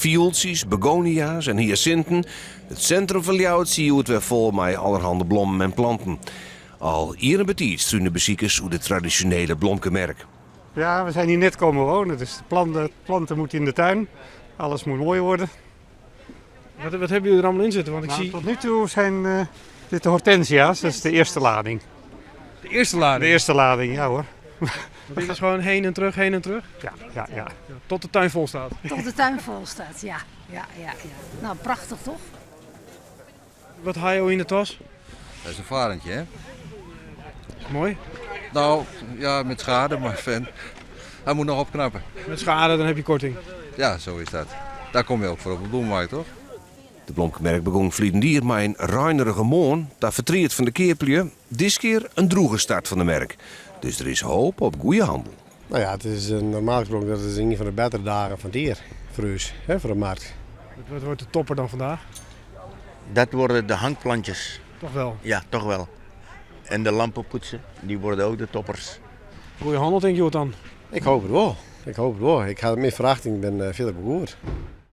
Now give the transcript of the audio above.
Viooltjes, begonia's en hyacinten. Het centrum van Ljouwert zie je het weer vol met allerhande bloemen en planten. Al hier een beetje struinen beziekers hoe de traditionele blomkenmerk. Ja, we zijn hier net komen wonen, dus de planten moeten in de tuin. Alles moet mooi worden. Wat hebben jullie er allemaal in zitten? Want ik zie... Tot nu toe zijn dit de hortensia's, dat is de eerste lading. De eerste lading? De eerste lading, ja hoor. Dit is gewoon heen en terug, heen en terug? Ja. Tot de tuin vol staat? Tot de tuin vol staat, ja. Nou, prachtig toch? Wat haal je al in de tas? Dat is een varentje, hè? Mooi. Nou, ja, met schade, maar fan. Hij moet nog opknappen. Met schade, dan heb je korting. Ja, zo is dat. Daar kom je ook voor op de bloemmarkt, toch? De blomkenmerk begon vliegend maar een ruinerige moon. Dat vertriert van de keerplje. Dit keer een droege start van de merk. Dus er is hoop op goede handel. Nou ja, het is normaal gesproken dat is een van de betere dagen van het jaar voor ons, hè, voor de markt. Wat wordt de topper dan vandaag? Dat worden de hangplantjes. Toch wel? Ja, toch wel. En de lampenpoetsen, die worden ook de toppers. Goeie handel denk je dan? Ik hoop het wel. Ik ga het meer verwachten, ik ben veel begoerd.